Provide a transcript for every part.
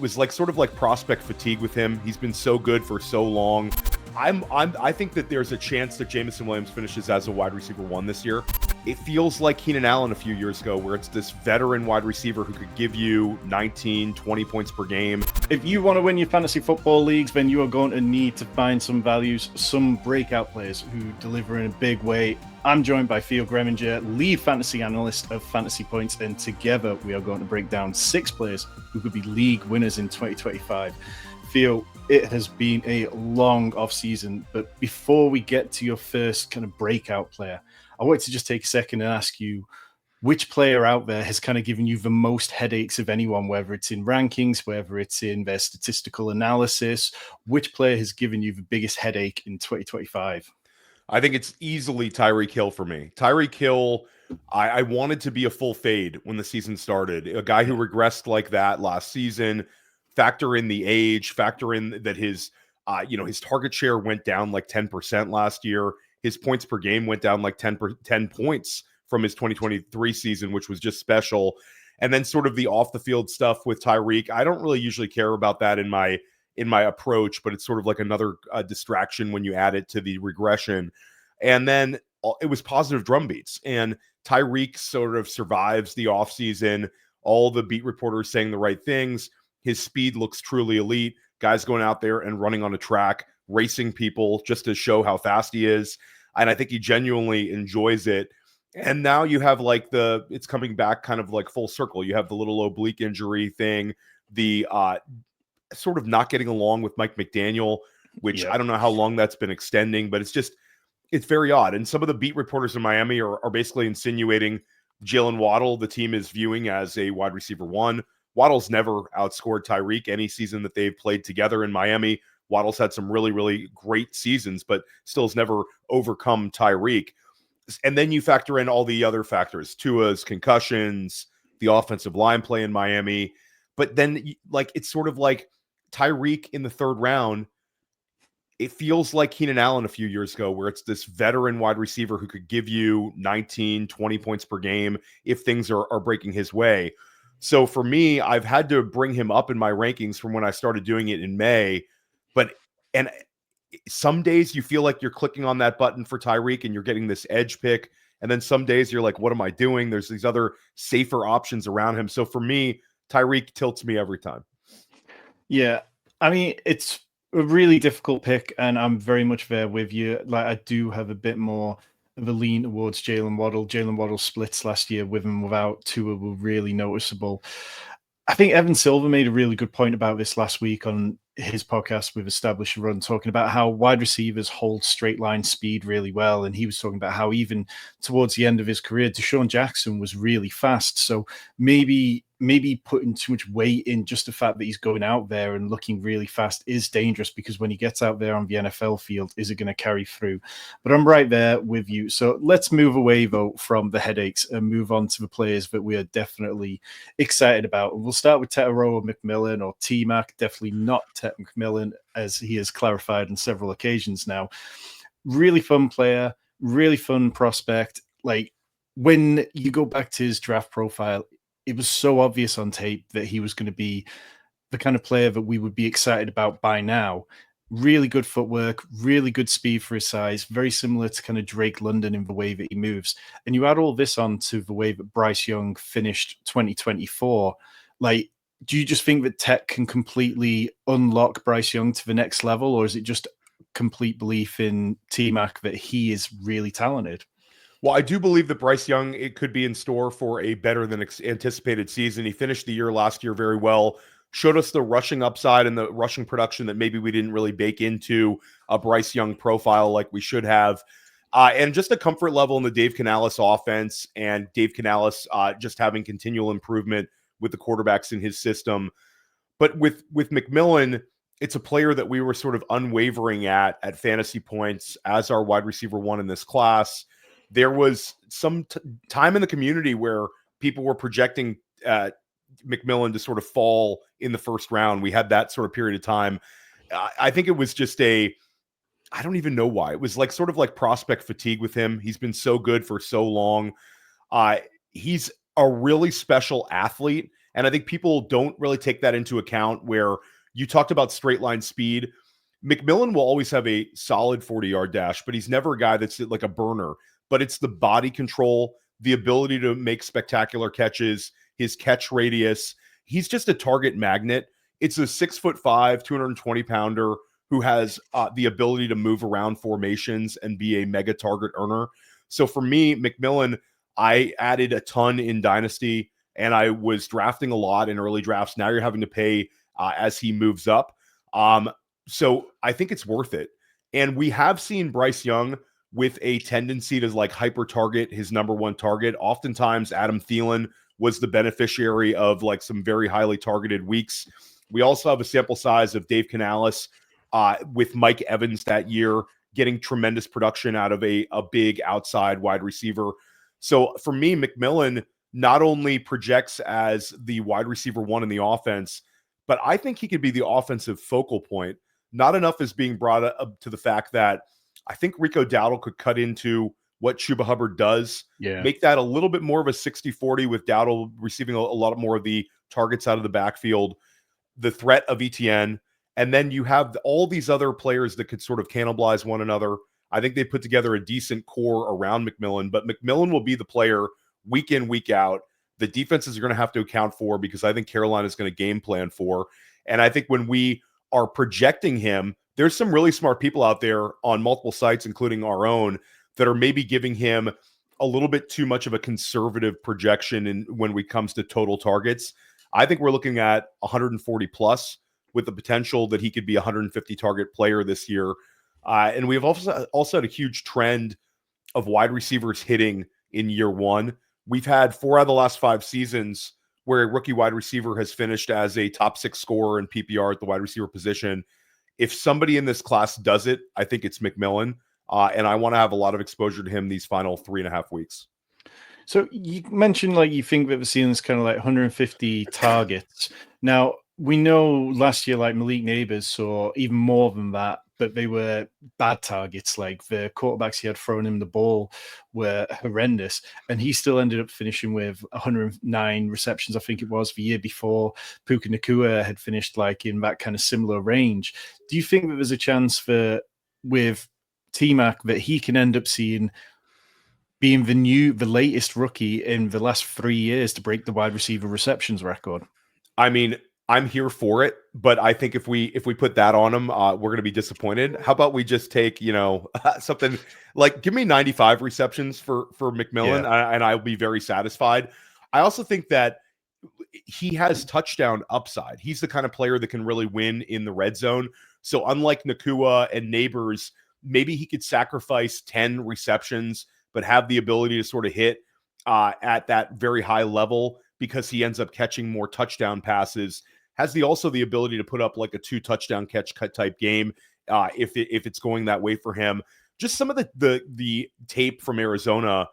was like sort of like prospect fatigue with him. He's been so good for so long. I think that there's a chance that Jameson Williams finishes as a wide receiver 1 this year. It feels like Keenan Allen a few years ago, where it's this veteran wide receiver who could give you 19, 20 points per game. If you want to win your fantasy football leagues, then you are going to need to find some values, some breakout players who deliver in a big way. I'm joined by Theo Gremminger, lead fantasy analyst of Fantasy Points, and together we are going to break down 6 players who could be league winners in 2025. Theo, it has been a long off-season, but before we get to your first kind of breakout player, I wanted to just take a second and ask you, which player out there has kind of given you the most headaches of anyone, whether it's in rankings, whether it's in their statistical analysis? Which player has given you the biggest headache in 2025? I think it's easily Tyreek Hill for me. Tyreek Hill, I wanted to be a full fade when the season started. A guy who regressed like that last season, factor in the age, factor in that his target share went down like 10% last year. His points per game went down like 10 points from his 2023 season, which was just special. And then sort of the off the field stuff with Tyreek. I don't really usually care about that in my approach, but it's sort of like another distraction when you add it to the regression. And then it was positive drum beats. And Tyreek sort of survives the offseason, all the beat reporters saying the right things. His speed looks truly elite. Guys going out there and running on a track, racing people just to show how fast he is. And I think he genuinely enjoys it. And now you have like it's coming back kind of like full circle. You have the little oblique injury thing, the sort of not getting along with Mike McDaniel, which I don't know how long that's been extending, but it's very odd. And some of the beat reporters in Miami are basically insinuating Jalen Waddle, the team is viewing as a wide receiver 1. Waddle's never outscored Tyreek any season that they've played together in Miami. Waddle's had some really, really great seasons, but still has never overcome Tyreek. And then you factor in all the other factors, Tua's concussions, the offensive line play in Miami. But then like it's sort of like Tyreek in the 3rd round. It feels like Keenan Allen a few years ago, where it's this veteran wide receiver who could give you 19, 20 points per game if things are breaking his way. So for me, I've had to bring him up in my rankings from when I started doing it in May. And some days you feel like you're clicking on that button for Tyreek and you're getting this edge pick. And then some days you're like, what am I doing? There's these other safer options around him. So for me, Tyreek tilts me every time. Yeah. I mean, it's a really difficult pick, and I'm very much there with you. Like, I do have a bit more of a lean towards Jalen Waddle. Jalen Waddle splits last year with and without Tua were really noticeable. I think Evan Silver made a really good point about this last week on his podcast with Establish a Run, talking about how wide receivers hold straight line speed really well. And he was talking about how even towards the end of his career, Deshaun Jackson was really fast. So maybe putting too much weight in just the fact that he's going out there and looking really fast is dangerous, because when he gets out there on the NFL field, is it going to carry through? But I'm right there with you. So let's move away, though, from the headaches and move on to the players that we are definitely excited about. We'll start with Tetairoa McMillan, or T-Mac, definitely not Tet McMillan, as he has clarified on several occasions now. Really fun player, really fun prospect. Like, when you go back to his draft profile, it was so obvious on tape that he was going to be the kind of player that we would be excited about by now. Really good footwork, really good speed for his size, very similar to kind of Drake London in the way that he moves. And you add all this on to the way that Bryce Young finished 2024. Like, do you just think that Tet can completely unlock Bryce Young to the next level, or is it just complete belief in T-Mac that he is really talented? Well, I do believe that Bryce Young, it could be in store for a better than anticipated season. He finished the year last year very well, showed us the rushing upside and the rushing production that maybe we didn't really bake into a Bryce Young profile like we should have. And just a comfort level in the Dave Canales offense, and Dave Canales just having continual improvement with the quarterbacks in his system. But with McMillan, it's a player that we were sort of unwavering at Fantasy Points as our wide receiver 1 in this class. There was some time in the community where people were projecting McMillan to sort of fall in the 1st round. We had that sort of period of time. I think it was just I don't even know why. It was like sort of like prospect fatigue with him. He's been so good for so long. He's a really special athlete. And I think people don't really take that into account where you talked about straight line speed. McMillan will always have a solid 40-yard dash, but he's never a guy that's like a burner. But it's the body control, the ability to make spectacular catches, his catch radius. He's just a target magnet. It's a 6'5", 220-pounder who has the ability to move around formations and be a mega target earner. So for me, McMillan, I added a ton in Dynasty, and I was drafting a lot in early drafts. Now you're having to pay as he moves up. So I think it's worth it. And we have seen Bryce Young with a tendency to like hyper target his number one target. Oftentimes, Adam Thielen was the beneficiary of like some very highly targeted weeks. We also have a sample size of Dave Canales with Mike Evans that year, getting tremendous production out of a big outside wide receiver. So for me, McMillan not only projects as the wide receiver one in the offense, but I think he could be the offensive focal point. Not enough is being brought up to the fact that I think Rico Dowdle could cut into what Chuba Hubbard does, make that a little bit more of a 60-40 with Dowdle receiving a lot more of the targets out of the backfield, the threat of ETN, and then you have all these other players that could sort of cannibalize one another. I think they put together a decent core around McMillan, but McMillan will be the player week in, week out. The defenses are going to have to account for because I think Carolina is going to game plan for. And I think when we are projecting him, there's some really smart people out there on multiple sites, including our own, that are maybe giving him a little bit too much of a conservative projection when it comes to total targets. I think we're looking at 140 plus with the potential that he could be a 150 target player this year. And we've also had a huge trend of wide receivers hitting in year one. We've had 4 out of the last 5 seasons where a rookie wide receiver has finished as a top 6 scorer in PPR at the wide receiver position. If somebody in this class does it, I think it's McMillan. And I want to have a lot of exposure to him these final 3.5 weeks. So you mentioned like you think that the ceiling's kind of like 150 targets. Now, we know last year, like Malik Neighbors saw even more than that, but they were bad targets. Like the quarterbacks he had thrown him the ball were horrendous, and he still ended up finishing with 109 receptions, I think it was, the year before. Puka Nacua had finished like in that kind of similar range. Do you think that there's a chance for with T-Mac that he can end up being the latest rookie in the last 3 years to break the wide receiver receptions record? I mean, I'm here for it, but I think if we put that on him, we're going to be disappointed. How about we just take, something like give me 95 receptions for McMillan, and I'll be very satisfied. I also think that he has touchdown upside. He's the kind of player that can really win in the red zone. So unlike Nacua and Neighbors, maybe he could sacrifice 10 receptions, but have the ability to sort of hit at that very high level because he ends up catching more touchdown passes. Has also the ability to put up like a 2 touchdown catch cut type game if it's going that way for him. Just some of the tape from Arizona,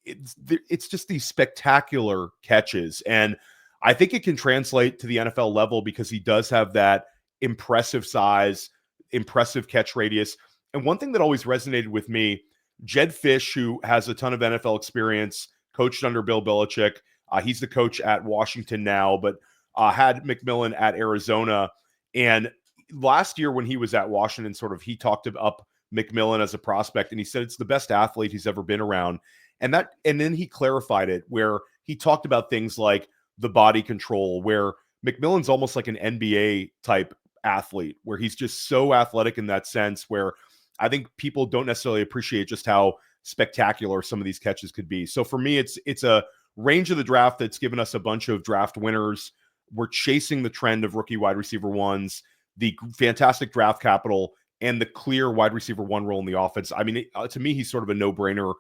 it's just these spectacular catches, and I think it can translate to the NFL level because he does have that impressive size, impressive catch radius. And one thing that always resonated with me, Jed Fish, who has a ton of NFL experience, coached under Bill Belichick. He's the coach at Washington now, but had McMillan at Arizona. And last year when he was at Washington, he talked up McMillan as a prospect, and he said it's the best athlete he's ever been around. And then he clarified it where he talked about things like the body control, where McMillan's almost like an NBA type athlete, where he's just so athletic in that sense, where I think people don't necessarily appreciate just how spectacular some of these catches could be. So for me, it's a range of the draft that's given us a bunch of draft winners. We're chasing the trend of rookie wide receiver ones, the fantastic draft capital, and the clear wide receiver one role in the offense. I mean, to me, he's sort of a no-brainer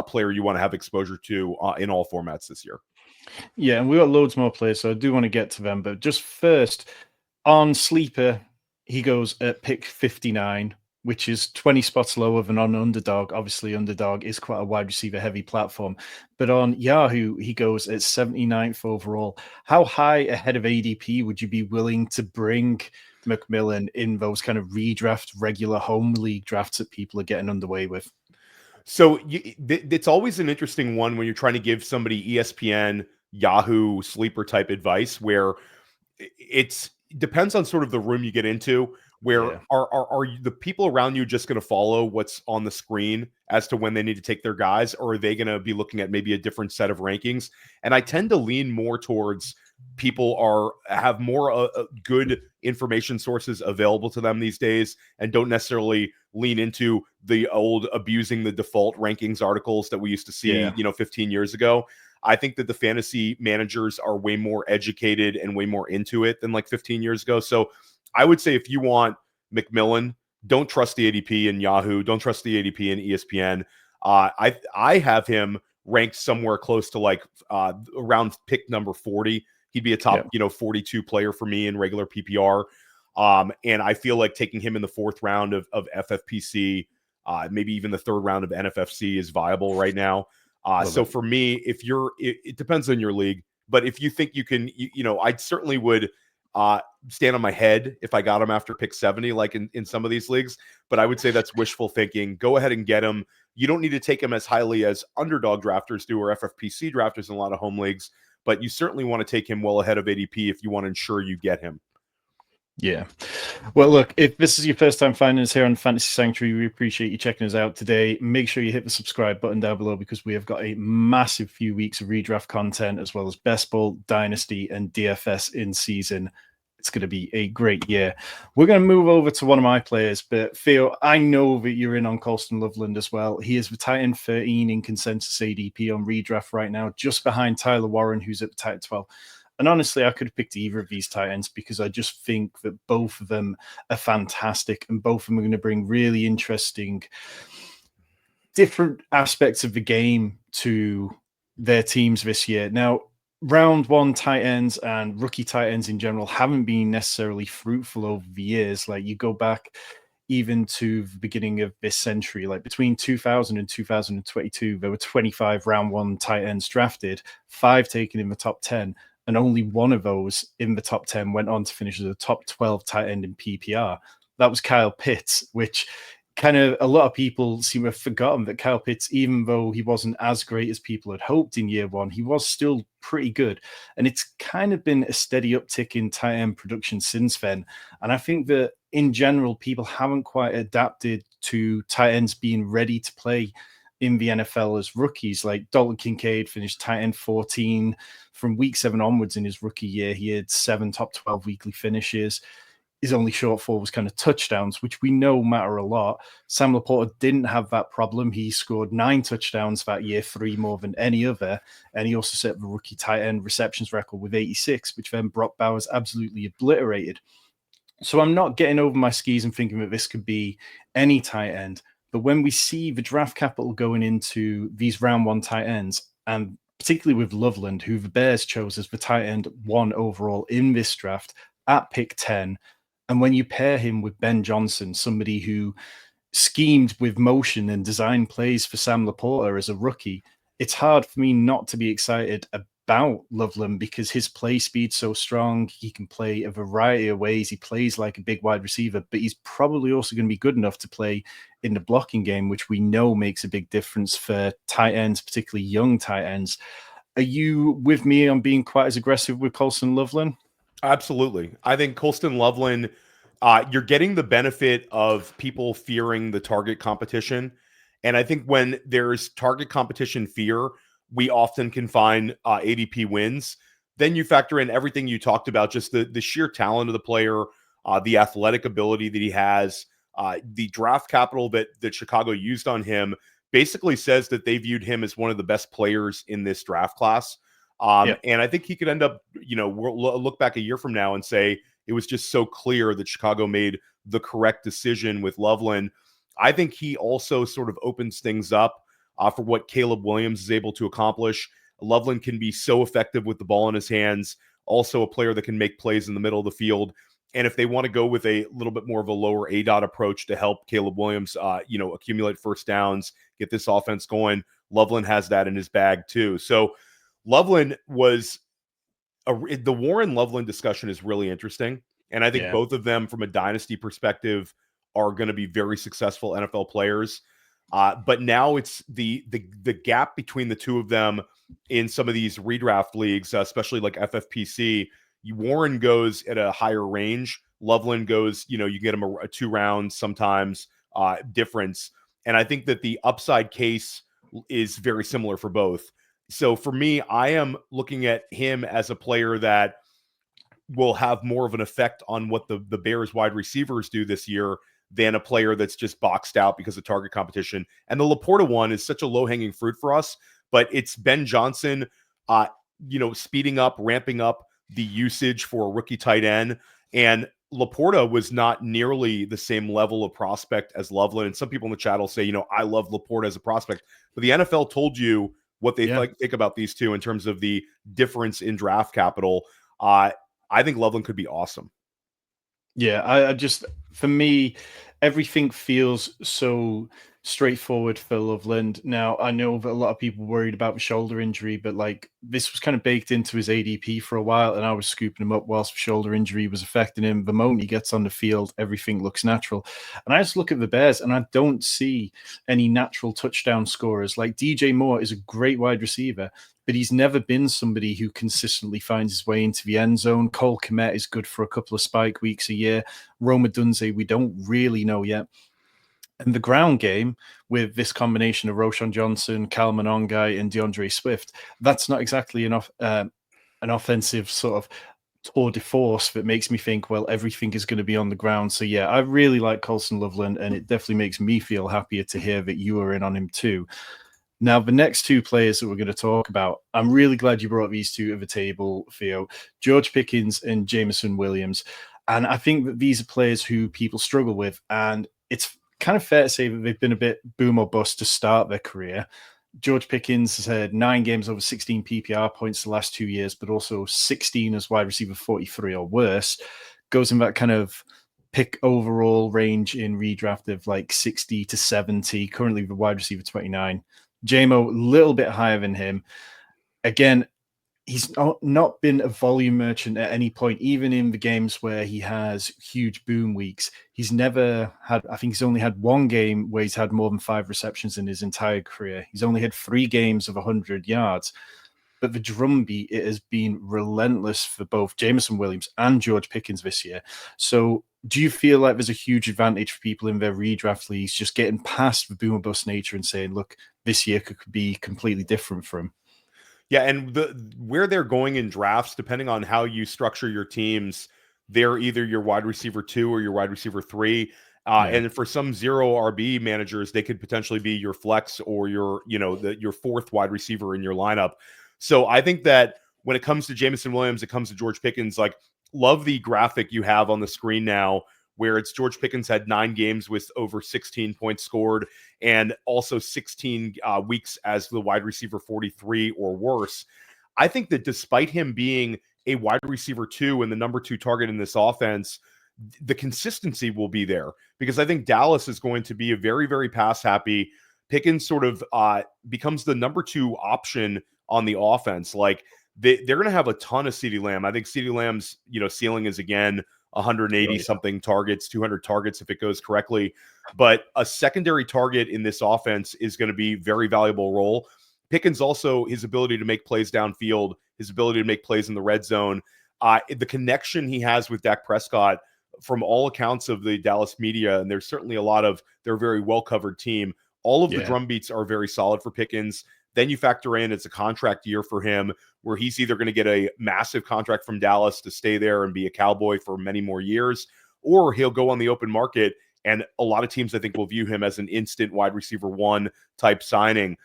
player you want to have exposure to in all formats this year. Yeah, and we've got loads more players, so I do want to get to them. But just first, on Sleeper, he goes at pick 59, which is 20 spots lower than on Underdog. Obviously, Underdog is quite a wide receiver heavy platform. But on Yahoo, he goes at 79th overall. How high ahead of ADP would you be willing to bring McMillan in those kind of redraft, regular home league drafts that people are getting underway with? So it's always an interesting one when you're trying to give somebody ESPN Yahoo sleeper type advice where it depends on sort of the room you get into. Where Yeah. are the people around you just going to follow what's on the screen as to when they need to take their guys, or are they going to be looking at maybe a different set of rankings? And I tend to lean more towards people have more good information sources available to them these days, and don't necessarily lean into the old abusing the default rankings articles that we used to see, 15 years ago. I think that the fantasy managers are way more educated and way more into it than like 15 years ago. So I would say if you want McMillan, don't trust the ADP in Yahoo. Don't trust the ADP in ESPN. I have him ranked somewhere close to like around pick number 40. He'd be a top 42 player for me in regular PPR. And I feel like taking him in the 4th round of FFPC, maybe even the 3rd round of NFFC is viable right now. So for me, if it depends on your league, but if you think you can, I certainly would stand on my head if I got him after pick 70, like in some of these leagues, but I would say that's wishful thinking. Go ahead and get him. You don't need to take him as highly as underdog drafters do or FFPC drafters in a lot of home leagues, but you certainly want to take him well ahead of ADP if you want to ensure you get him. Yeah. Well, look, if this is your first time finding us here on Fantasy Sanctuary, we appreciate you checking us out today. Make sure you hit the subscribe button down below because we have got a massive few weeks of redraft content as well as Best Ball, Dynasty, and DFS in season. It's going to be a great year. We're going to move over to one of my players, but Theo, I know that you're in on Colston Loveland as well. He is the tight end 13 in consensus ADP on redraft right now, just behind Tyler Warren, who's at the tight 12. And honestly, I could have picked either of these tight ends because I just think that both of them are fantastic and both of them are going to bring really interesting different aspects of the game to their teams this year. Now, round 1 tight ends and rookie tight ends in general haven't been necessarily fruitful over the years. Like you go back even to the beginning of this century, like between 2000 and 2022, there were 25 round 1 tight ends drafted, 5 taken in the top 10. And only one of those in the top 10 went on to finish as a top 12 tight end in PPR. That was Kyle Pitts, which kind of a lot of people seem to have forgotten that Kyle Pitts, even though he wasn't as great as people had hoped in year 1, he was still pretty good. And it's kind of been a steady uptick in tight end production since then. And I think that in general, people haven't quite adapted to tight ends being ready to play in the NFL as rookies. Like Dalton Kincaid finished tight end 14 from week 7 onwards in his rookie year. He had 7 top 12 weekly finishes. His only shortfall was kind of touchdowns, which we know matter a lot. Sam Laporta didn't have that problem. He scored 9 touchdowns that year, 3 more than any other. And he also set the rookie tight end receptions record with 86, which then Brock Bowers absolutely obliterated. So I'm not getting over my skis and thinking that this could be any tight end. But when we see the draft capital going into these round 1 tight ends, and particularly with Loveland, who the Bears chose as the tight end 1 overall in this draft at pick 10, and when you pair him with Ben Johnson, somebody who schemed with motion and designed plays for Sam Laporta as a rookie, it's hard for me not to be excited about Loveland because his play speed's so strong. He can play a variety of ways. He plays like a big wide receiver, but he's probably also going to be good enough to play in the blocking game, which we know makes a big difference for tight ends, particularly young tight ends. Are you with me on being quite as aggressive with Colston Loveland? Absolutely. I think Colston Loveland, you're getting the benefit of people fearing the target competition. And I think when there's target competition fear, we often can find ADP wins. Then you factor in everything you talked about, just the sheer talent of the player, the athletic ability that he has, the draft capital that Chicago used on him basically says that they viewed him as one of the best players in this draft class. And I think he could end up, we'll look back a year from now and say it was just so clear that Chicago made the correct decision with Loveland. I think he also sort of opens things up for what Caleb Williams is able to accomplish. Loveland can be so effective with the ball in his hands, also a player that can make plays in the middle of the field. And if they want to go with a little bit more of a lower ADOT approach to help Caleb Williams, accumulate first downs, get this offense going, Loveland has that in his bag too. So Loveland was the Warren Loveland discussion is really interesting. And I think both of them from a dynasty perspective are going to be very successful NFL players. But now it's the gap between the two of them in some of these redraft leagues, especially like FFPC. Warren goes at a higher range. Loveland goes, you get him a 2 rounds sometimes difference. And I think that the upside case is very similar for both. So for me, I am looking at him as a player that will have more of an effect on what the Bears wide receivers do this year than a player that's just boxed out because of target competition. And the Laporta one is such a low-hanging fruit for us, but it's Ben Johnson, speeding up, ramping up the usage for a rookie tight end. And Laporta was not nearly the same level of prospect as Loveland. And some people in the chat will say, I love Laporta as a prospect, but the NFL told you what they think about these two in terms of the difference in draft capital. I think Loveland could be awesome. Yeah, I just, for me, everything feels so straightforward for Loveland. Now, I know that a lot of people worried about the shoulder injury, but like this was kind of baked into his ADP for a while, and I was scooping him up whilst the shoulder injury was affecting him. The moment he gets on the field, everything looks natural. And I just look at the Bears, and I don't see any natural touchdown scorers. Like DJ Moore is a great wide receiver, but he's never been somebody who consistently finds his way into the end zone. Cole Kmet is good for a couple of spike weeks a year. Roma Dunze, we don't really know yet. And the ground game with this combination of Roshan Johnson, Cal Monongai, and DeAndre Swift, that's not exactly an offensive sort of tour de force that makes me think, well, everything is going to be on the ground. So, yeah, I really like Colston Loveland, and it definitely makes me feel happier to hear that you are in on him too. Now, the next two players that we're going to talk about, I'm really glad you brought these two to the table, Theo. George Pickens and Jameson Williams. And I think that these are players who people struggle with, and it's kind of fair to say that they've been a bit boom or bust to start their career. George Pickens has had 9 games over 16 PPR points the last 2 years, but also 16 as wide receiver 43 or worse. Goes in that kind of pick overall range in redraft of like 60 to 70. Currently the wide receiver 29. JMO, a little bit higher than him. Again, he's not been a volume merchant at any point, even in the games where he has huge boom weeks. He's never had, I think he's only had 1 game where he's had more than 5 receptions in his entire career. He's only had 3 games of 100 yards. But the drumbeat, it has been relentless for both Jameson Williams and George Pickens this year. So do you feel like there's a huge advantage for people in their redraft leagues just getting past the boom or bust nature and saying, look, this year could be completely different for him? Yeah, and where they're going in drafts, depending on how you structure your teams, they're either your wide receiver 2 or your wide receiver 3. And for some 0 RB managers, they could potentially be your flex or your 4th wide receiver in your lineup. So I think that when it comes to Jameson Williams, it comes to George Pickens, like, love the graphic you have on the screen now, where it's George Pickens had 9 games with over 16 points scored and also 16 weeks as the wide receiver 43 or worse. I think that despite him being a wide receiver 2 and the number 2 target in this offense, the consistency will be there, because I think Dallas is going to be a very, very pass happy. Pickens sort of becomes the number 2 option on the offense. Like, they're going to have a ton of CeeDee Lamb. I think CeeDee Lamb's ceiling is again 180 something targets, 200 targets if it goes correctly. But a secondary target in this offense is going to be very valuable role. Pickens also, his ability to make plays downfield, his ability to make plays in the red zone, the connection he has with Dak Prescott, from all accounts of the Dallas media, and there's certainly they're a very well-covered team. All of the drum beats are very solid for Pickens. Then you factor in it's a contract year for him, where he's either going to get a massive contract from Dallas to stay there and be a Cowboy for many more years, or he'll go on the open market, and a lot of teams, I think, will view him as an instant wide receiver 1 type signing.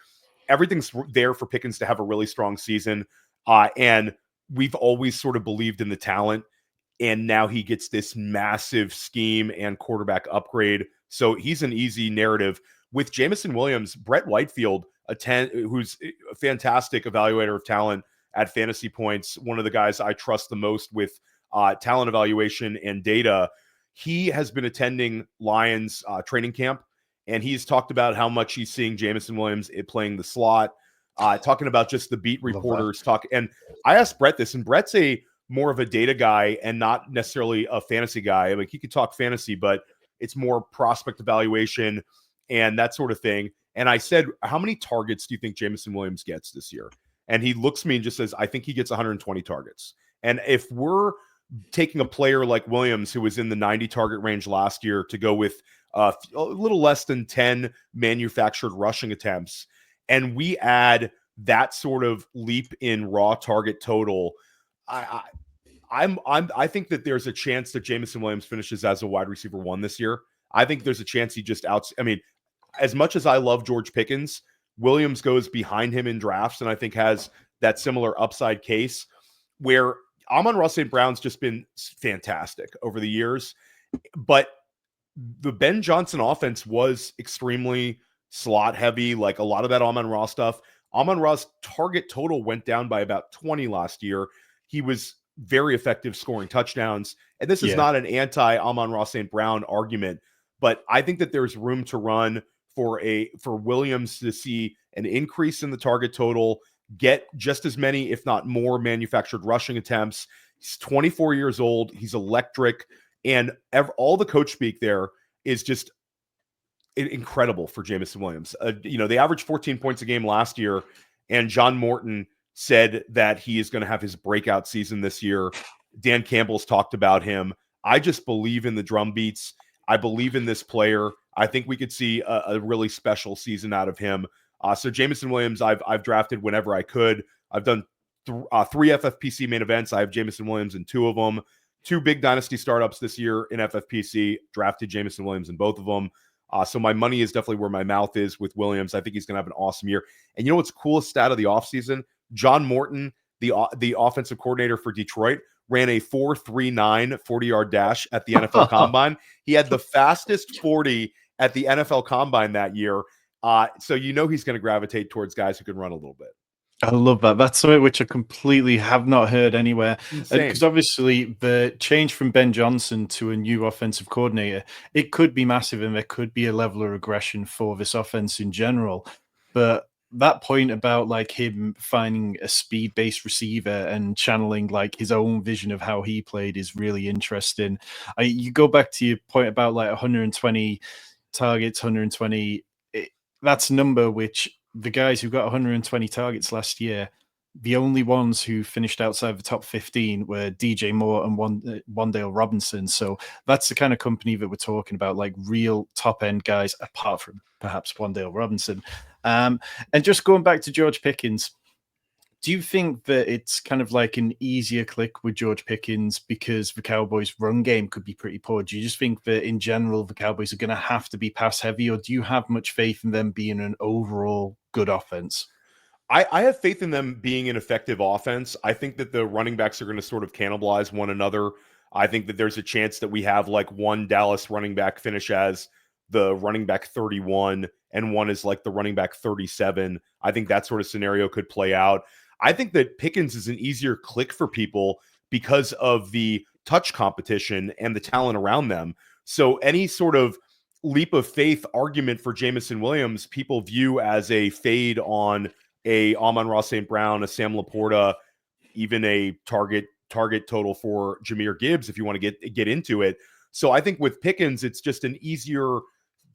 Everything's there for Pickens to have a really strong season, and we've always sort of believed in the talent, and now he gets this massive scheme and quarterback upgrade, so he's an easy narrative. With Jameson Williams, Brett Whitefield, who's a fantastic evaluator of talent at Fantasy Points, one of the guys I trust the most with talent evaluation and data, he has been attending Lions training camp, and he's talked about how much he's seeing Jameson Williams playing the slot, talking about just the beat reporters talk. And I asked Brett this, and Brett's more of a data guy and not necessarily a fantasy guy. Like, he could talk fantasy, but it's more prospect evaluation. and that sort of thing. And I said, how many targets do you think Jameson Williams gets this year? And he looks at me and just says, I think he gets 120 targets. And if we're taking a player like Williams, who was in the 90 target range last year, to go with a little less than 10 manufactured rushing attempts, and we add that sort of leap in raw target total, I think that there's a chance that Jameson Williams finishes as a wide receiver 1 this year. I think there's a chance he just I mean, as much as I love George Pickens, Williams goes behind him in drafts, and I think has that similar upside case where Amon-Ra St. Brown's just been fantastic over the years. But the Ben Johnson offense was extremely slot heavy, like a lot of that Amon-Ra stuff. Amon-Ra's target total went down by about 20 last year. He was very effective scoring touchdowns. And this is not an anti-Amon-Ra St. Brown argument, but I think that there's room to run for Williams to see an increase in the target total, get just as many, if not more, manufactured rushing attempts. He's 24 years old. He's electric. And all the coach speak there is just incredible for Jameson Williams. They averaged 14 points a game last year, and John Morton said that he is going to have his breakout season this year. Dan Campbell's talked about him. I just believe in the drum beats. I believe in this player. I think we could see a really special season out of him. So Jameson Williams, I've drafted whenever I could. I've done 3 FFPC main events. I have Jameson Williams in 2 of them. 2 big dynasty startups this year in FFPC. Drafted Jameson Williams in both of them. So my money is definitely where my mouth is with Williams. I think he's going to have an awesome year. And you know what's the coolest stat of the offseason? John Morton, the offensive coordinator for Detroit, ran a 4.39 40-yard dash at the NFL Combine. He had the fastest 40 at the NFL Combine that year. So he's going to gravitate towards guys who can run a little bit. I love that. That's something which I completely have not heard anywhere. Because obviously the change from Ben Johnson to a new offensive coordinator, it could be massive, and there could be a level of regression for this offense in general. But that point about like him finding a speed-based receiver and channeling like his own vision of how he played is really interesting. You go back to your point about like 120 targets, 120. That's a number which the guys who got 120 targets last year, the only ones who finished outside the top 15 were DJ Moore and Wan'Dale Robinson. So that's the kind of company that we're talking about, like real top-end guys, apart from perhaps Wan'Dale Robinson. And just going back to George Pickens, do you think that it's kind of like an easier click with George Pickens because the Cowboys' run game could be pretty poor? Do you just think that in general the Cowboys are going to have to be pass heavy, or do you have much faith in them being an overall good offense? I have faith in them being an effective offense. I think that the running backs are going to sort of cannibalize one another. I think that there's a chance that we have like one Dallas running back finish as the running back 31 and one is like the running back 37. I think that sort of scenario could play out. I think that Pickens is an easier click for people because of the touch competition and the talent around them. So any sort of leap of faith argument for Jameson Williams, people view as a fade on a Amon-Ra St. Brown, a Sam Laporta, even a target total for Jahmyr Gibbs, if you want to get into it. So I think with Pickens, it's just an easier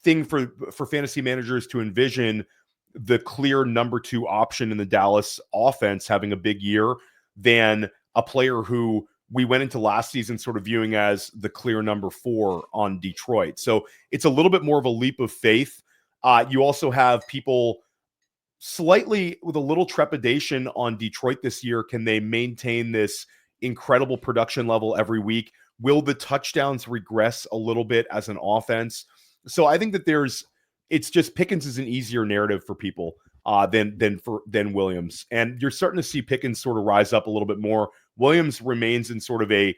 thing for fantasy managers to envision the clear number 2 option in the Dallas offense having a big year than a player who we went into last season sort of viewing as the clear number 4 on Detroit. So it's a little bit more of a leap of faith. You also have people slightly with a little trepidation on Detroit this year. Can they maintain this incredible production level every week? Will the touchdowns regress a little bit as an offense? So I think that it's just Pickens is an easier narrative for people than Williams. And you're starting to see Pickens sort of rise up a little bit more. Williams remains in sort of a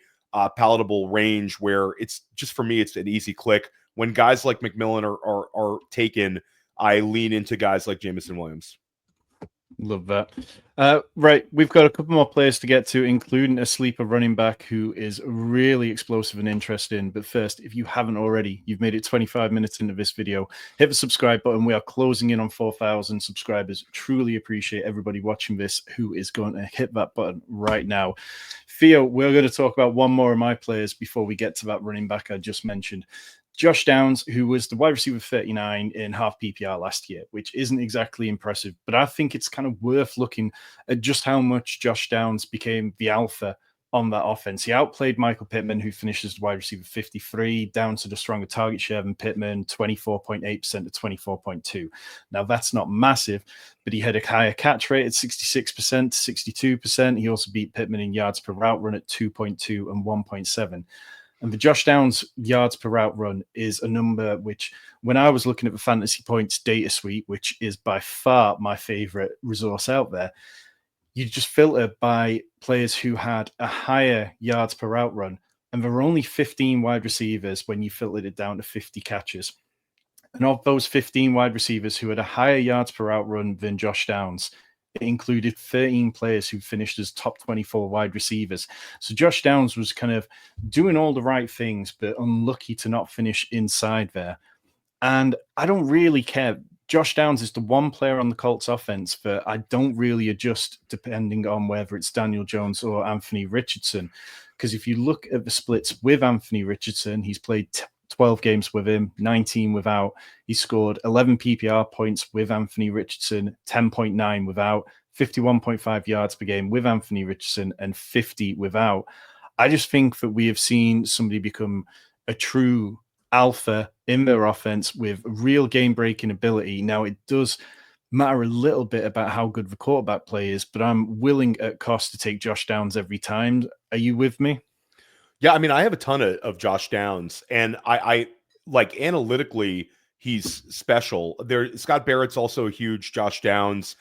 palatable range where it's just, for me, it's an easy click. When guys like McMillan are taken, I lean into guys like Jameson Williams. Love that. Right, we've got a couple more players to get to, including a sleeper running back who is really explosive and interesting. But first, if you haven't already, you've made it 25 minutes into this video, hit the subscribe button. We are closing in on 4,000 subscribers. Truly appreciate everybody watching this who is going to hit that button right now. Theo, we're going to talk about one more of my players before we get to that running back I just mentioned. Josh Downs, who was the wide receiver 39 in half PPR last year, which isn't exactly impressive, but I think it's kind of worth looking at just how much Josh Downs became the alpha on that offense. He outplayed Michael Pittman, who finishes wide receiver 53, down to the stronger target share than Pittman, 24.8% to 24.2. Now, that's not massive, but he had a higher catch rate at 66% to 62%. He also beat Pittman in yards per route run at 2.2 and 1.7. And the Josh Downs yards per route run is a number which, when I was looking at the Fantasy Points data suite, which is by far my favorite resource out there, you just filter by players who had a higher yards per route run. And there were only 15 wide receivers when you filtered it down to 50 catches. And of those 15 wide receivers who had a higher yards per route run than Josh Downs, it included 13 players who finished as top 24 wide receivers. So Josh Downs was kind of doing all the right things, but unlucky to not finish inside there. And I don't really care. Josh Downs is the one player on the Colts offense that I don't really adjust depending on whether it's Daniel Jones or Anthony Richardson. Because if you look at the splits with Anthony Richardson, he's played 12 games with him, 19 without. He scored 11 PPR points with Anthony Richardson, 10.9 without, 51.5 yards per game with Anthony Richardson, and 50 without. I just think that we have seen somebody become a true alpha in their offense with real game-breaking ability. Now, it does matter a little bit about how good the quarterback play is, but I'm willing at cost to take Josh Downs every time. Are you with me? Yeah, I mean, I have a ton of Josh Downs, and I like analytically, he's special. There, Scott Barrett's also a huge Josh Downs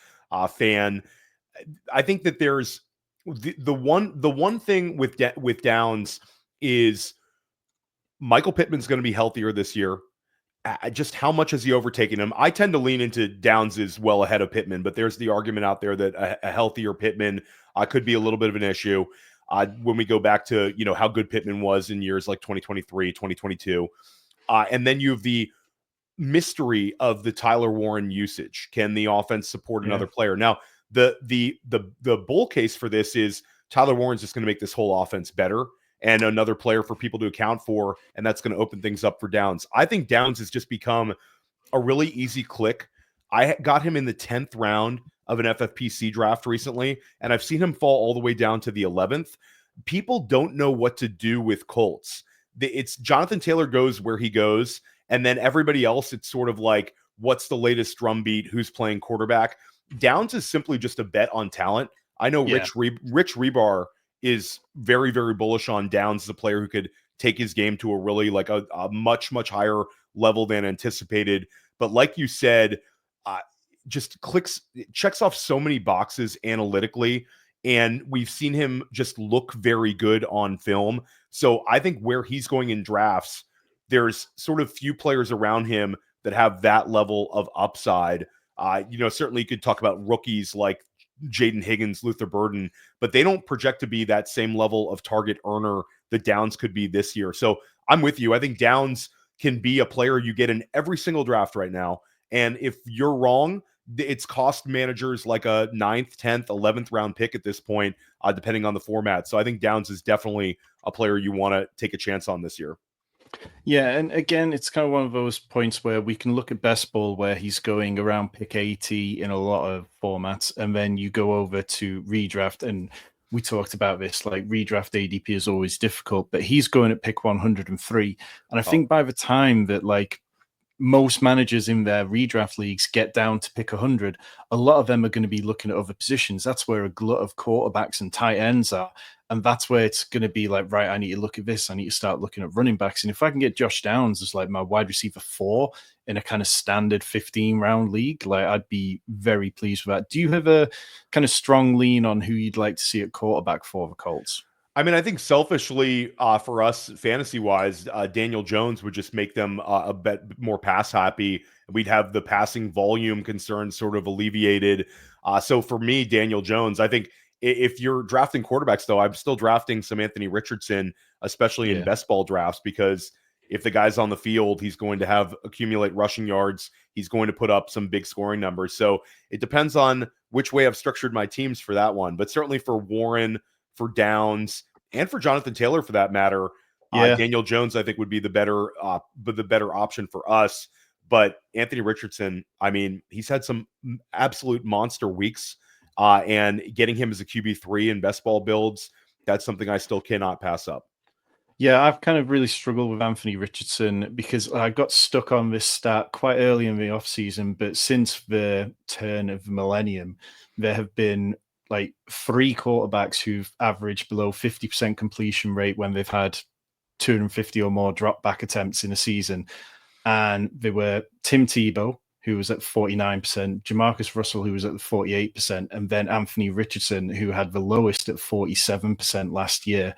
fan. I think that there's the one thing with Downs is Michael Pittman's going to be healthier this year. Just how much has he overtaken him? I tend to lean into Downs is well ahead of Pittman, but there's the argument out there that a healthier Pittman could be a little bit of an issue when we go back to, you know, how good Pittman was in years like 2023, 2022. And then you have the mystery of the Tyler Warren usage. Can the offense support another player? Now, the bull case for this is Tyler Warren's just going to make this whole offense better and another player for people to account for, and that's going to open things up for Downs. I think Downs has just become a really easy click. I got him in the 10th round of an FFPC draft recently, and I've seen him fall all the way down to the 11th. People don't know what to do with Colts. It's Jonathan Taylor goes where he goes, and then everybody else, it's sort of like, what's the latest drumbeat? Who's playing quarterback? Downs is simply just a bet on talent. I know Rich Rebar is very, very bullish on Downs as a player who could take his game to a really like a much, much higher level than anticipated. But like you said, just checks off so many boxes analytically, and we've seen him just look very good on film. So I think where he's going in drafts, there's sort of few players around him that have that level of upside. You know, certainly you could talk about rookies like Jaden Higgins, Luther Burden, but they don't project to be that same level of target earner that Downs could be this year. So I'm with you. I think Downs can be a player you get in every single draft right now. And if you're wrong, it's cost managers like a 9th, 10th, 11th round pick at this point, depending on the format. So I think Downs is definitely a player you want to take a chance on this year. Yeah, and again, it's kind of one of those points where we can look at best ball where he's going around pick 80 in a lot of formats, and then you go over to redraft, and we talked about this, like redraft ADP is always difficult, but he's going at pick 103. And I think by the time that like most managers in their redraft leagues get down to pick 100, a lot of them are going to be looking at other positions. That's where a glut of quarterbacks and tight ends are. And that's where it's going to be like, right, I need to look at this. I need to start looking at running backs. And if I can get Josh Downs as like my wide receiver 4 in a kind of standard 15-round league, like I'd be very pleased with that. Do you have a kind of strong lean on who you'd like to see at quarterback for the Colts? I mean, I think selfishly for us, fantasy-wise, Daniel Jones would just make them a bit more pass-happy. We'd have the passing volume concerns sort of alleviated. So for me, Daniel Jones, I think if you're drafting quarterbacks, though, I'm still drafting some Anthony Richardson, especially in best ball drafts, because if the guy's on the field, he's going to accumulate rushing yards. He's going to put up some big scoring numbers. So it depends on which way I've structured my teams for that one. But certainly for Warren, for Downs, and for Jonathan Taylor, for that matter, Yeah. Daniel Jones, I think, would be the better option for us. But Anthony Richardson, I mean, he's had some absolute monster weeks, and getting him as a QB3 in best ball builds, that's something I still cannot pass up. Yeah, I've kind of really struggled with Anthony Richardson because I got stuck on this stat quite early in the offseason, but since the turn of the millennium, there have been like 3 quarterbacks who've averaged below 50% completion rate when they've had 250 or more drop back attempts in a season. And they were Tim Tebow, who was at 49%, Jamarcus Russell, who was at 48%, and then Anthony Richardson, who had the lowest at 47% last year.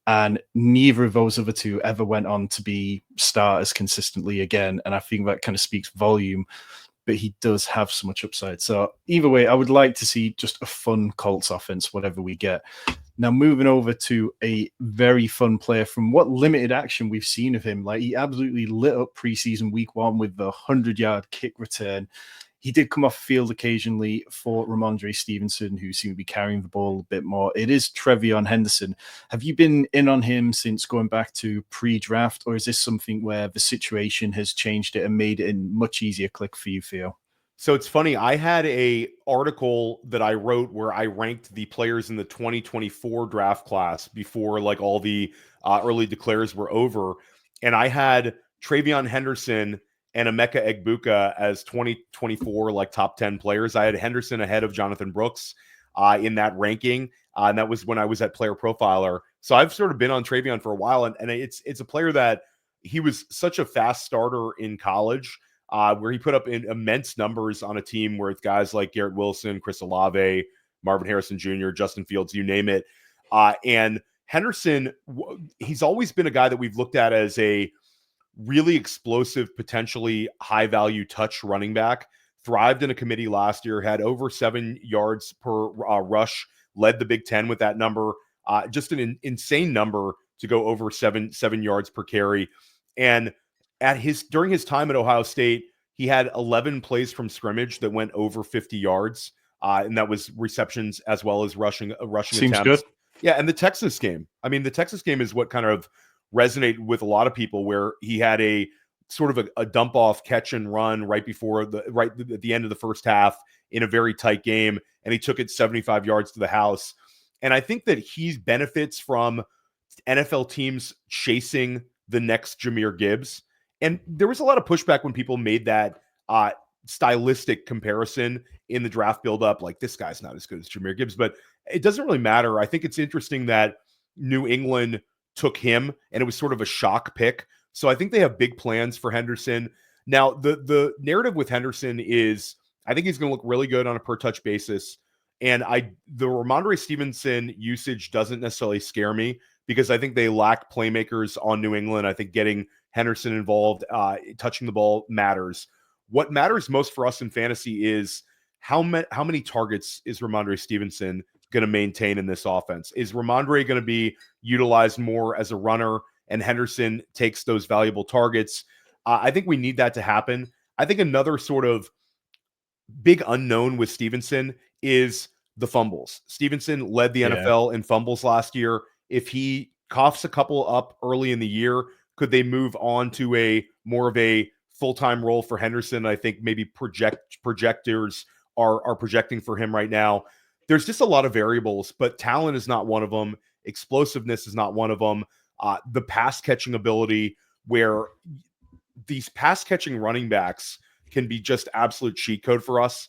And neither of those other two ever went on to be starters consistently again. And I think that kind of speaks volume, but he does have so much upside. So either way, I would like to see just a fun Colts offense, whatever we get. Now, moving over to a very fun player from what limited action we've seen of him. Like, he absolutely lit up preseason week 1 with the 100-yard kick return. He did come off field occasionally for Ramondre Stevenson, who seemed to be carrying the ball a bit more. It is Treveyon Henderson. Have you been in on him since going back to pre-draft, or is this something where the situation has changed it and made it a much easier click for you, Theo? So it's funny. I had a article that I wrote where I ranked the players in the 2024 draft class before like all the early declares were over, and I had Treveyon Henderson and Emeka Egbuka as 2024 like top 10 players. I had Henderson ahead of Jonathan Brooks in that ranking, and that was when I was at Player Profiler. So I've sort of been on Treveyon for a while, and it's a player that he was such a fast starter in college. Where he put up in immense numbers on a team where it's guys like Garrett Wilson, Chris Olave, Marvin Harrison Jr., Justin Fields, you name it. And Henderson, he's always been a guy that we've looked at as a really explosive, potentially high-value touch running back. Thrived in a committee last year, had over 7 yards per rush, led the Big Ten with that number. Just an insane number to go over seven yards per carry. And during his time at Ohio State, he had 11 plays from scrimmage that went over 50 yards, and that was receptions as well as rushing Seems attempts. good. Yeah, and the Texas game. I mean, the Texas game is what kind of resonated with a lot of people, where he had a sort of a dump off catch and run right at the end of the first half in a very tight game, and he took it 75 yards to the house. And I think that he benefits from NFL teams chasing the next Jahmyr Gibbs. And there was a lot of pushback when people made that stylistic comparison in the draft buildup, like this guy's not as good as Jahmyr Gibbs, but it doesn't really matter. I think it's interesting that New England took him, and it was sort of a shock pick. So I think they have big plans for Henderson. Now, the narrative with Henderson is I think he's going to look really good on a per touch basis. And the Ramondre Stevenson usage doesn't necessarily scare me because I think they lack playmakers on New England. I think getting Henderson involved, touching the ball matters. What matters most for us in fantasy is how many targets is Ramondre Stevenson going to maintain in this offense? Is Ramondre going to be utilized more as a runner and Henderson takes those valuable targets? I think we need that to happen. I think another sort of big unknown with Stevenson is the fumbles. Stevenson led the NFL in fumbles last year. If he coughs a couple up early in the year, could they move on to a more of a full-time role for Henderson? I think maybe projectors are projecting for him right now. There's just a lot of variables, but talent is not one of them. Explosiveness is not one of them. The pass catching ability, where these pass catching running backs can be just absolute cheat code for us.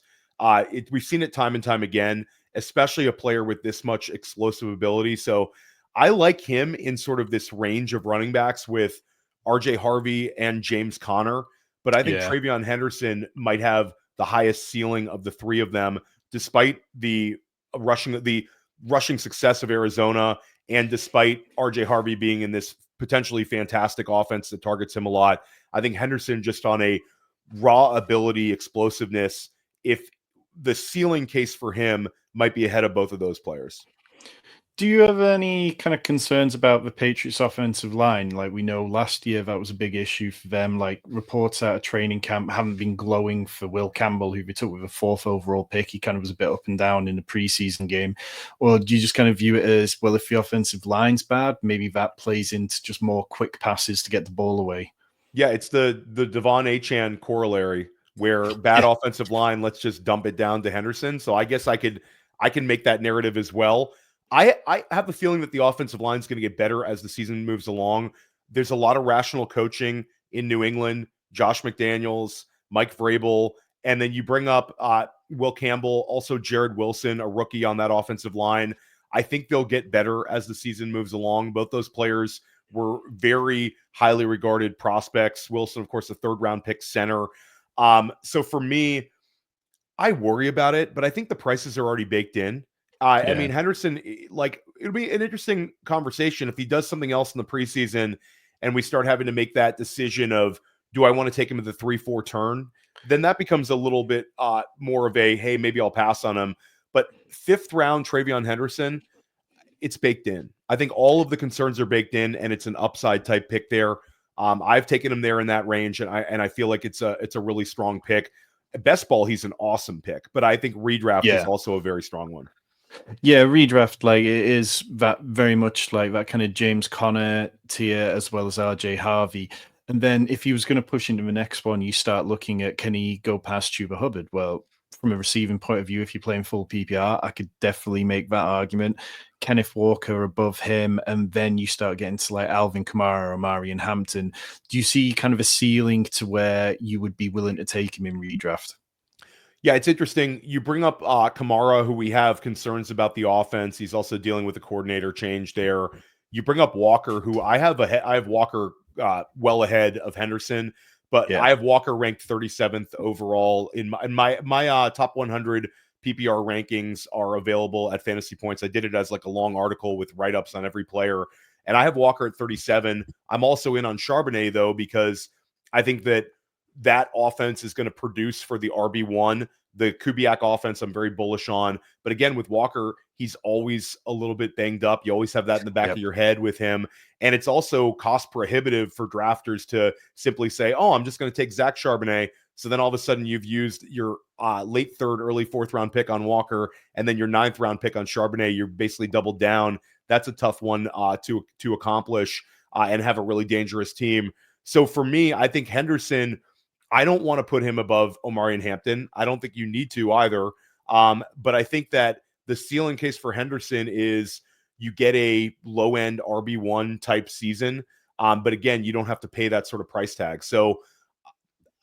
We've seen it time and time again, especially a player with this much explosive ability. So I like him in sort of this range of running backs with RJ Harvey and James Conner. But I think Treveyon Henderson might have the highest ceiling of the three of them, despite the rushing success of Arizona and despite RJ Harvey being in this potentially fantastic offense that targets him a lot. I think Henderson, just on a raw ability, explosiveness, if the ceiling case for him might be ahead of both of those players. Do you have any kind of concerns about the Patriots offensive line? Like, we know last year that was a big issue for them. Like, reports out of training camp haven't been glowing for Will Campbell, who they took with a 4th overall pick. He kind of was a bit up and down in the preseason game. Or do you just kind of view it as, well, if the offensive line's bad, maybe that plays into just more quick passes to get the ball away? Yeah, it's the Devon Achane corollary where bad Yeah. offensive line, let's just dump it down to Henderson. So I guess I can make that narrative as well. I have a feeling that the offensive line is going to get better as the season moves along. There's a lot of rational coaching in New England. Josh McDaniels, Mike Vrabel, and then you bring up Will Campbell, also Jared Wilson, a rookie on that offensive line. I think they'll get better as the season moves along. Both those players were very highly regarded prospects. Wilson, of course, a 3rd-round pick center. So for me, I worry about it, but I think the prices are already baked in. I Yeah. mean, Henderson, like, it'll be an interesting conversation if he does something else in the preseason and we start having to make that decision of, do I want to take him at the 3-4 turn? Then that becomes a little bit more of a, hey, maybe I'll pass on him. But 5th round Treveyon Henderson, it's baked in. I think all of the concerns are baked in, and it's an upside type pick there. I've taken him there in that range, and I feel like it's a really strong pick. Best ball, he's an awesome pick, but I think redraft is Yeah. also a very strong one. Yeah, redraft, like, it is that very much like that kind of James Conner tier as well as RJ Harvey. And then if he was going to push into the next one, you start looking at, can he go past Chuba Hubbard? Well, from a receiving point of view, if you're playing full PPR, I could definitely make that argument. Kenneth Walker above him, and then you start getting to like Alvin Kamara or Marion Hampton. Do you see kind of a ceiling to where you would be willing to take him in redraft? Yeah, it's interesting. You bring up Kamara, who we have concerns about the offense. He's also dealing with a coordinator change there. You bring up Walker, who I have Walker well ahead of Henderson, but Yeah. I have Walker ranked 37th overall in my top 100 PPR rankings are available at Fantasy Points. I did it as like a long article with write ups on every player, and I have Walker at 37. I'm also in on Charbonnet though because I think that offense is going to produce for the RB1. The Kubiak offense, I'm very bullish on. But again, with Walker, he's always a little bit banged up. You always have that in the back of your head with him. And it's also cost prohibitive for drafters to simply say, oh, I'm just going to take Zach Charbonnet. So then all of a sudden you've used your late 3rd, early 4th round pick on Walker, and then your 9th round pick on Charbonnet. You're basically doubled down. That's a tough one to accomplish and have a really dangerous team. So for me, I think Henderson, I don't want to put him above Omari and Hampton. I don't think you need to either. But I think that the ceiling case for Henderson is you get a low end RB1 type season. But again, you don't have to pay that sort of price tag. So,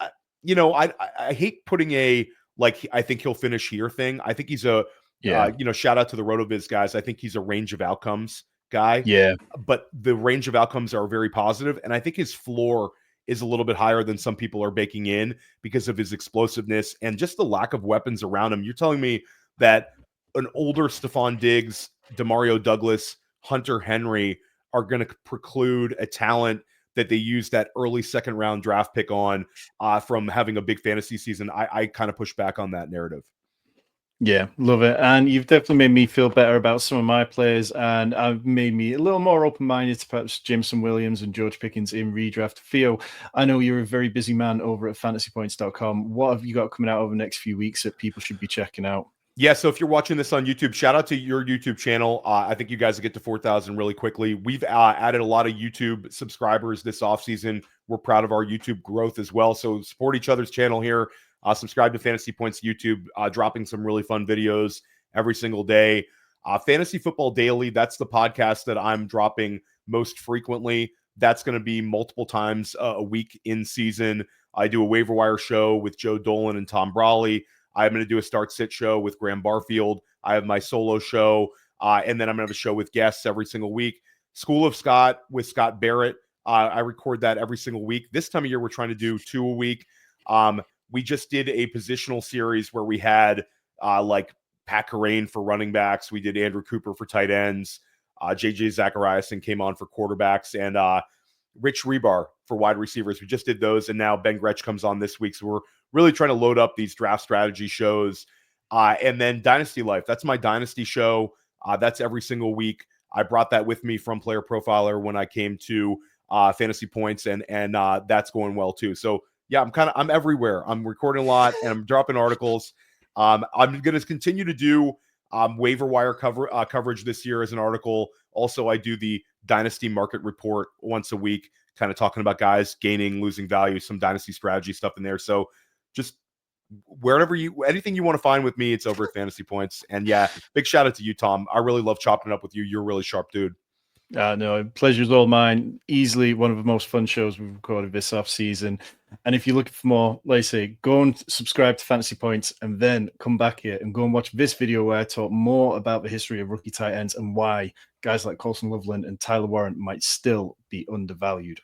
I hate putting a, like, I think he'll finish here thing. I think he's shout out to the RotoViz guys. I think he's a range of outcomes guy. Yeah. But the range of outcomes are very positive. And I think his floor is a little bit higher than some people are baking in because of his explosiveness and just the lack of weapons around him. You're telling me that an older Stephon Diggs, Demario Douglas, Hunter Henry are going to preclude a talent that they used that early 2nd round draft pick on from having a big fantasy season. I kind of push back on that narrative. Yeah, love it. And you've definitely made me feel better about some of my players, and I've made me a little more open-minded to perhaps Jameson Williams and George Pickens in redraft. Theo, I know you're a very busy man over at fantasypoints.com. What have you got coming out over the next few weeks that people should be checking out? Yeah, so if you're watching this on YouTube, shout out to your YouTube channel. I think you guys will get to 4,000 really quickly. We've added a lot of YouTube subscribers this offseason. We're proud of our YouTube growth as well. So support each other's channel here. Subscribe to Fantasy Points YouTube, dropping some really fun videos every single day. Fantasy Football Daily, that's the podcast that I'm dropping most frequently. That's going to be multiple times a week in season. I do a waiver wire show with Joe Dolan and Tom Brawley. I'm going to do a start-sit show with Graham Barfield. I have my solo show, and then I'm going to have a show with guests every single week. School of Scott with Scott Barrett. I record that every single week. This time of year, we're trying to do 2 a week. We just did a positional series where we had like Pat Kerrane for running backs. We did Andrew Cooper for tight ends. JJ Zachariason came on for quarterbacks, and Rich Rebar for wide receivers. We just did those, and now Ben Gretsch comes on this week. So we're really trying to load up these draft strategy shows. And then Dynasty Life. That's my Dynasty show. That's every single week. I brought that with me from Player Profiler when I came to Fantasy Points, and that's going well too. So yeah, I'm everywhere. I'm recording a lot and I'm dropping articles. I'm going to continue to do waiver wire coverage this year as an article. Also, I do the Dynasty Market Report once a week, kind of talking about guys gaining, losing value, some dynasty strategy stuff in there. So just anything you want to find with me, it's over at Fantasy Points. And yeah, big shout out to you, Tom. I really love chopping it up with you. You're a really sharp dude. No, pleasure's all mine. Easily one of the most fun shows we've recorded this off season. And if you're looking for more, like I say, go and subscribe to Fantasy Points and then come back here and go and watch this video where I talk more about the history of rookie tight ends and why guys like Colston, Loveland and Tyler Warren might still be undervalued.